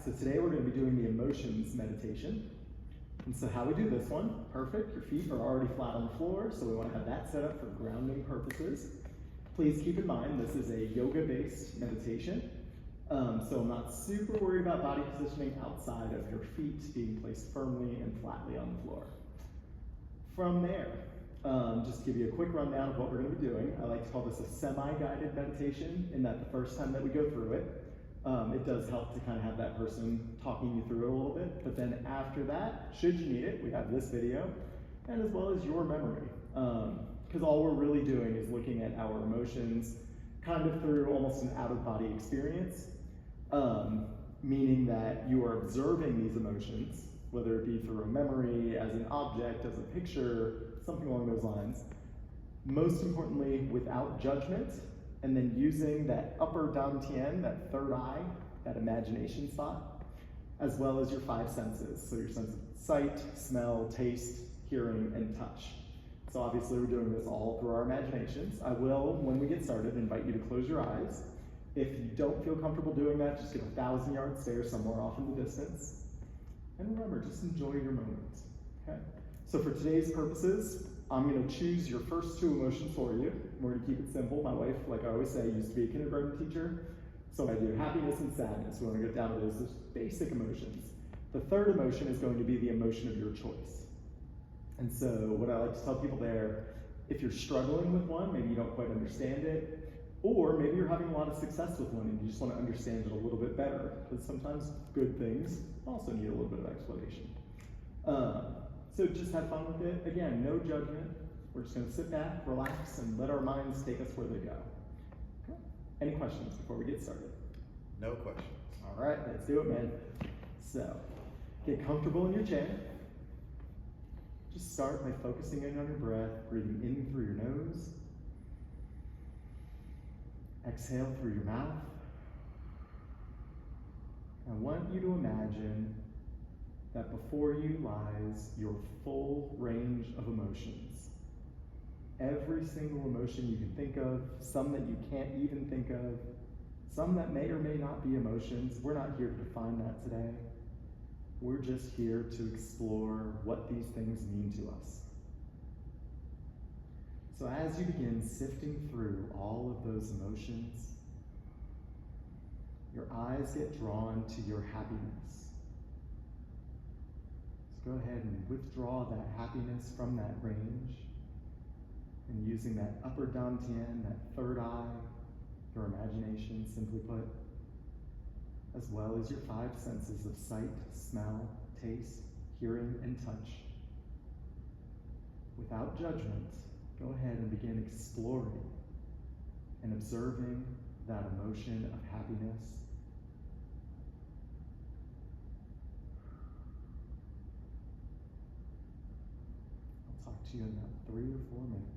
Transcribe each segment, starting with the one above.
so today we're going to be doing the emotions meditation. And so how we do this one, perfect, your feet are already flat on the floor, so we want to have that set up for grounding purposes. Please keep in mind this is a yoga-based meditation, so I'm not super worried about body positioning outside of your feet being placed firmly and flatly on the floor. From there, just to give you a quick rundown of what we're going to be doing, I like to call this a semi-guided meditation, in that the first time that we go through it, it does help to kind of have that person talking you through it a little bit, but then after that, should you need it, we have this video, and as well as your memory. Because all we're really doing is looking at our emotions kind of through almost an out-of-body experience, meaning that you are observing these emotions, whether it be through a memory, as an object, as a picture, something along those lines. Most importantly, without judgment, and then using that upper dantian, that third eye, that imagination spot, as well as your five senses. So your sense of sight, smell, taste, hearing, and touch. So obviously we're doing this all through our imaginations. I will, when we get started, invite you to close your eyes. If you don't feel comfortable doing that, just get a 1,000-yard stare somewhere off in the distance. And remember, just enjoy your moment, okay? So for today's purposes, I'm gonna choose your first two emotions for you. We're gonna keep it simple. My wife, like I always say, used to be a kindergarten teacher. So I do happiness and sadness. We wanna get down to those basic emotions. The third emotion is going to be the emotion of your choice. And so what I like to tell people there, if you're struggling with one, maybe you don't quite understand it, or maybe you're having a lot of success with one and you just want to understand it a little bit better, because sometimes good things also need a little bit of explanation. So just have fun with it. Again, no judgment. We're just going to sit back, relax, and let our minds take us where they go. Okay. Any questions before we get started? No questions. All right, let's do it, man. So get comfortable in your chair. Just start by focusing in on your breath, breathing in through your nose. Exhale through your mouth. I want you to imagine that before you lies your full range of emotions. Every single emotion you can think of, some that you can't even think of, some that may or may not be emotions. We're not here to define that today. We're just here to explore what these things mean to us. So as you begin sifting through all of those emotions, your eyes get drawn to your happiness. So go ahead and withdraw that happiness from that range, and using that upper dantian, that third eye, your imagination, simply put, as well as your five senses of sight, smell, taste, hearing, and touch. Without judgment, go ahead and begin exploring and observing that emotion of happiness. I'll talk to you in about 3 or 4 minutes.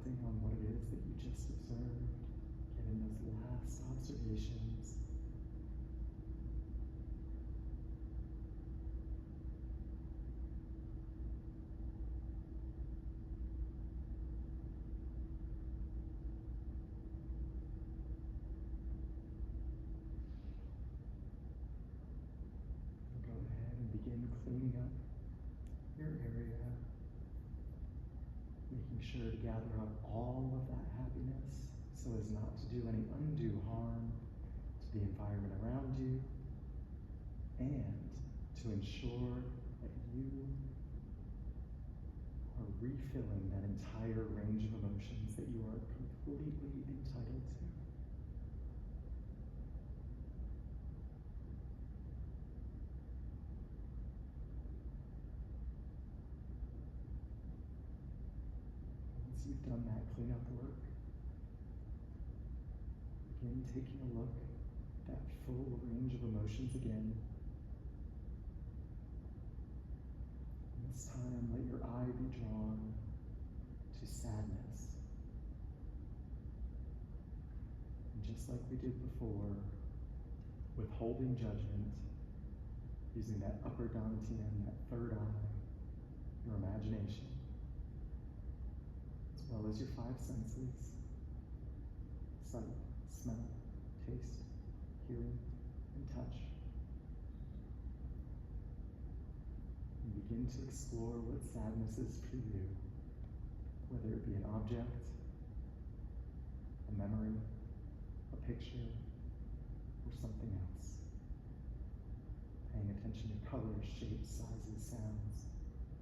reflecting on what it is that you just observed, getting those last observations. Go ahead and begin cleaning up your area, making sure to gather up all of that happiness so as not to do any undue harm to the environment around you, and to ensure that you are refilling that entire range of emotions that you are completely entitled to. Once you've done that cleanup work, begin taking a look at that full range of emotions again. And this time, let your eye be drawn to sadness. And just like we did before, withholding judgment, using that upper dantian, that third eye, your imagination, as well as your five senses: sight, smell, taste, hearing, and touch. And begin to explore what sadness is for you, whether it be an object, a memory, a picture, or something else. Paying attention to colors, shapes, sizes, sounds,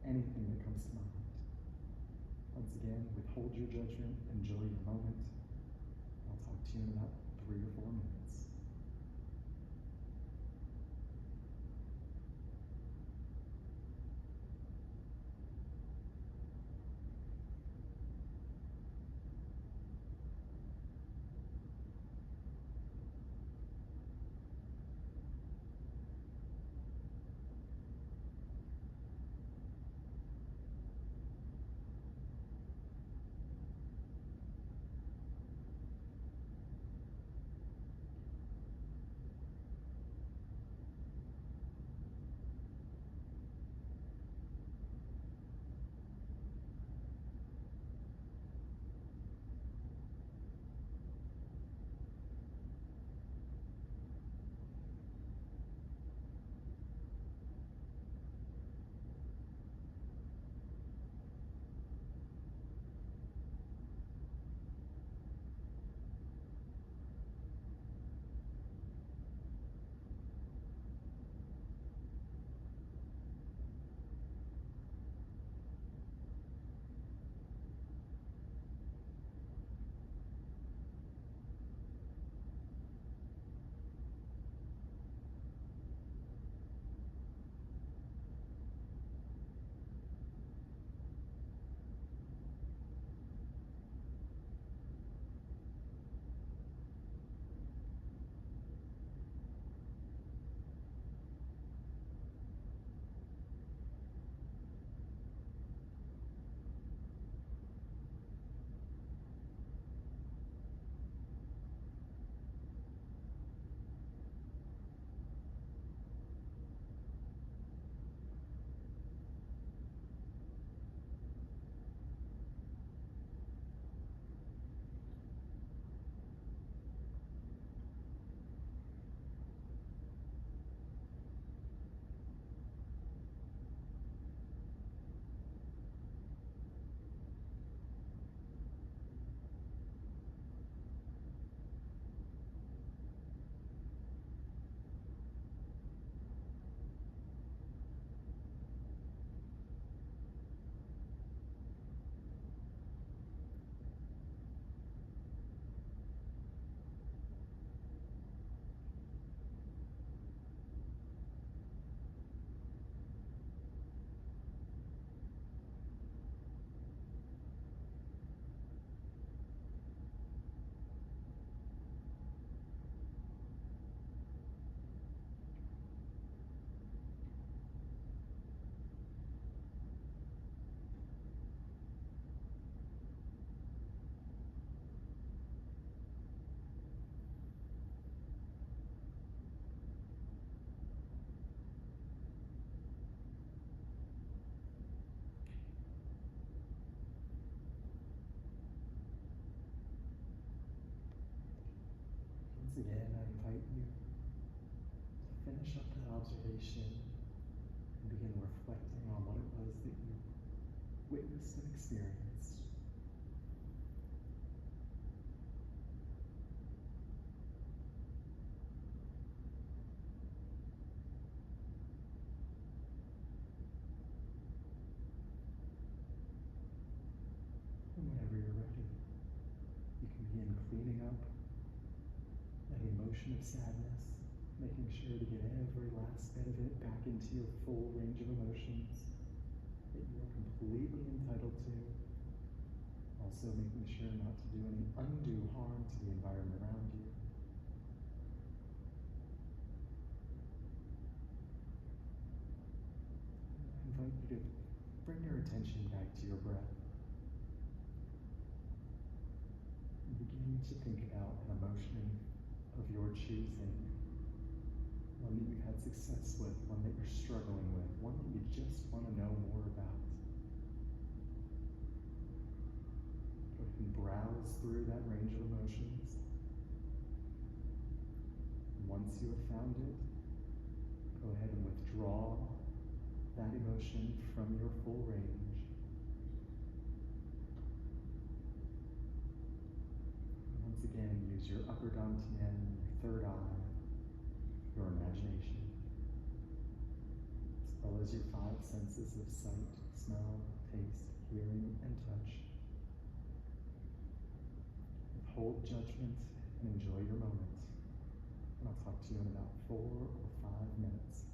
anything that comes to mind. Once again, withhold your judgment, enjoy your moment. I'll talk to you in about 3 or 4 minutes. Once again, I invite you to finish up that observation and begin reflecting on what it was that you witnessed and experienced. And whenever you're ready, you can begin cleaning up any emotion of sadness, making sure to get every last bit of it back into your full range of emotions that you are completely entitled to. Also making sure not to do any undue harm to the environment around you. I invite you to bring your attention back to your breath. And begin to think about an emotion of your choosing. One that you've had success with, one that you're struggling with, one that you just want to know more about. Go ahead and browse through that range of emotions. And once you have found it, go ahead and withdraw that emotion from your full range. And once again, use your upper dantian, your third eye, your imagination, as well as your five senses of sight, smell, taste, hearing, and touch. Withhold judgment and enjoy your moment. And I'll talk to you in about 4 or 5 minutes.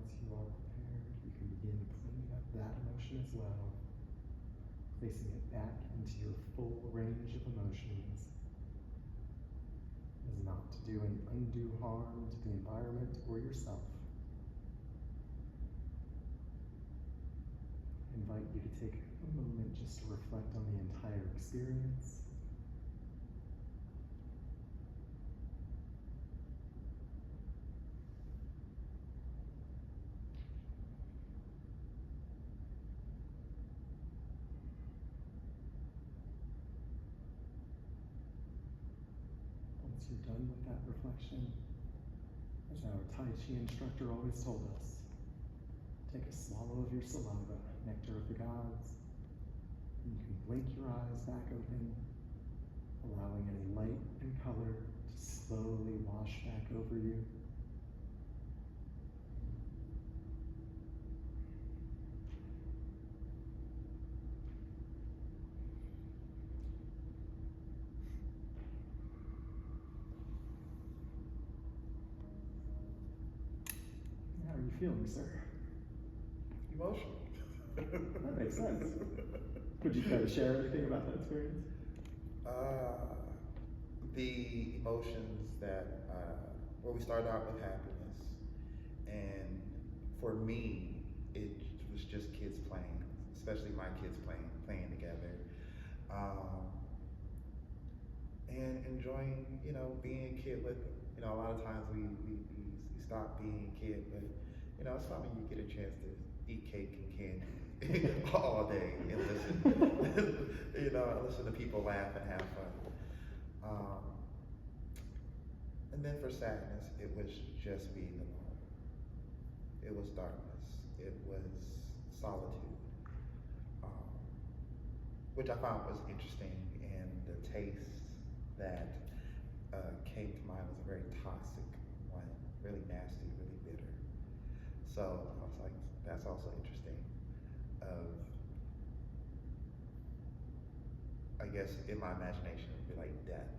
once you are prepared, you can begin cleaning up that emotion as well, placing it back into your full range of emotions, as not to do any undue harm to the environment or yourself. I invite you to take a moment just to reflect on the entire experience. Once you're done with that reflection, as our Tai Chi instructor always told us, take a swallow of your saliva, nectar of the gods, and you can blink your eyes back open, allowing any light and color to slowly wash back over you. How are you feeling, sir? Emotional. That makes sense. Would you care to share anything about that experience? The emotions that, well, we started out with happiness, and for me, it was just kids playing, especially my kids playing together, and enjoying, being a kid with them. A lot of times we stop being a kid, but it's fun when you get a chance to eat cake and candy all day and listen, listen to people laugh and have fun. And then for sadness, it was just being alone. It was darkness. It was solitude, which I found was interesting. And the taste that came to mind was a very toxic one, really nasty, really bitter. So I was like, that's also interesting. I guess in my imagination, it would be like death,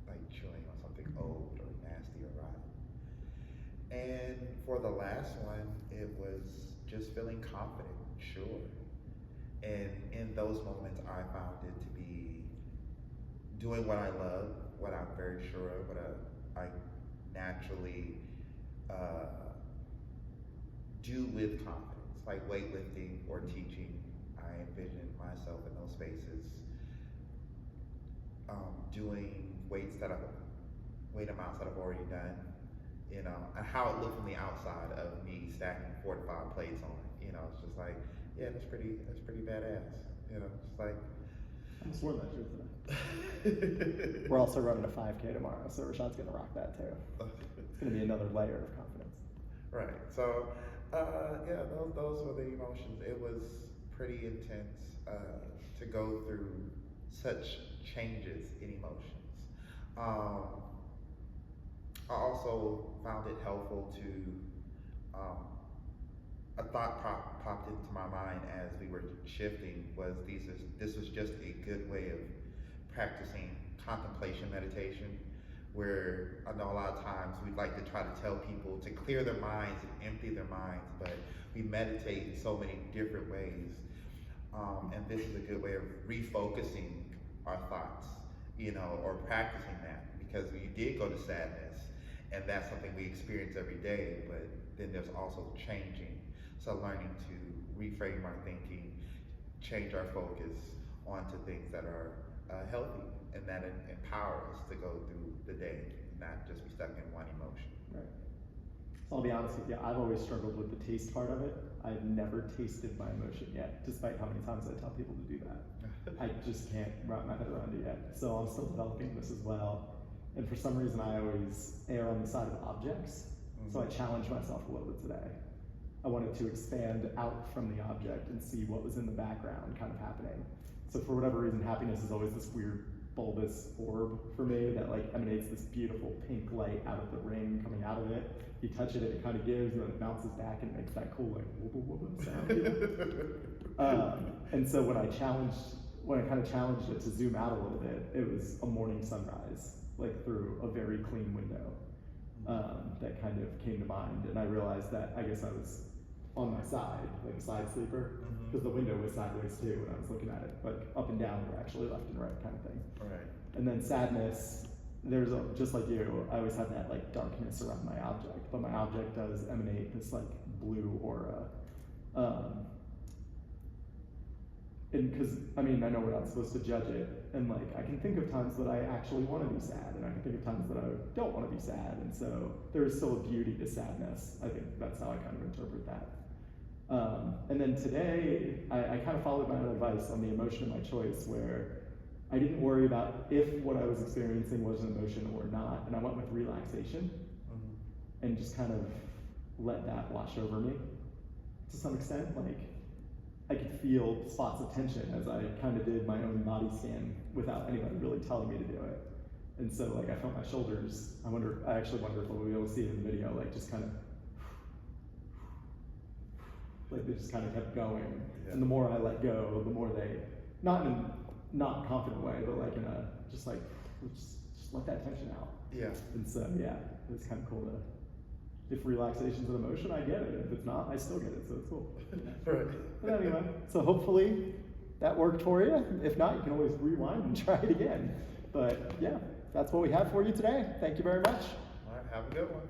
like chewing on something old or nasty or rotten. And for the last one, it was just feeling confident, sure. And in those moments, I found it to be doing what I love, what I'm very sure of, what I naturally do with confidence, like weightlifting or teaching. I envision myself in those spaces, doing weight amounts that I've already done, and how it looked from the outside of me stacking 4 to 5 plates on it. It's just like, yeah, that's pretty badass. It's like, I just wore that shirt today. We're also running a 5K tomorrow, so Rashad's gonna rock that too. It's gonna be another layer of confidence. Right. So, yeah, those were the emotions. It was pretty intense to go through such changes in emotions. I also found it helpful to, a thought popped into my mind as we were shifting was this was just a good way of practicing contemplation meditation, where I know a lot of times we'd like to try to tell people to clear their minds and empty their minds, but we meditate in so many different ways. And this is a good way of refocusing our thoughts, or practicing that, because you did go to sadness, and that's something we experience every day, but then there's also changing. So learning to reframe our thinking, change our focus onto things that are healthy and that empower us to go through the day, not just be stuck in one emotion. Right. So I'll be honest with you, I've always struggled with the taste part of it. I've never tasted my emotion yet, despite how many times I tell people to do that. I just can't wrap my head around it yet. So I'm still developing this as well. And for some reason, I always err on the side of objects. So I challenged myself a little bit today. I wanted to expand out from the object and see what was in the background kind of happening. So for whatever reason, happiness is always this weird bulbous orb for me that like emanates this beautiful pink light out of the ring coming out of it. You touch it, it kind of gives, and then it bounces back and makes that cool like wubba wubba sound. And so when I kind of challenged it to zoom out a little bit, it was a morning sunrise, like through a very clean window, that kind of came to mind, and I realized that I guess I was on my side, like a side sleeper, because the window was sideways too when I was looking at it, like up and down were actually left and right kind of thing. Right. And then sadness, just like you, I always have that like darkness around my object, but my object does emanate this like blue aura. And because, I mean, I know we're not supposed to judge it, and like, I can think of times that I actually want to be sad, and I can think of times that I don't want to be sad, and so there is still a beauty to sadness. I think that's how I kind of interpret that. And then today, I kind of followed my own advice on the emotion of my choice, where I didn't worry about if what I was experiencing was an emotion or not, and I went with relaxation, and just kind of let that wash over me to some extent. Like, I could feel spots of tension as I kind of did my own body scan without anybody really telling me to do it. And so like I felt my shoulders, I actually wonder if we'll be able to see it in the video, like just kind of, like they just kind of kept going. Yeah. And the more I let go, the more they, not in a not confident way, but like in a, just like, just let that tension out. Yeah. And so yeah, it's kind of cool to, if relaxation's an emotion, I get it. If it's not, I still get it, so it's cool. Right. But anyway, so hopefully that worked for you. If not, you can always rewind and try it again. But yeah, that's what we have for you today. Thank you very much. All right, have a good one.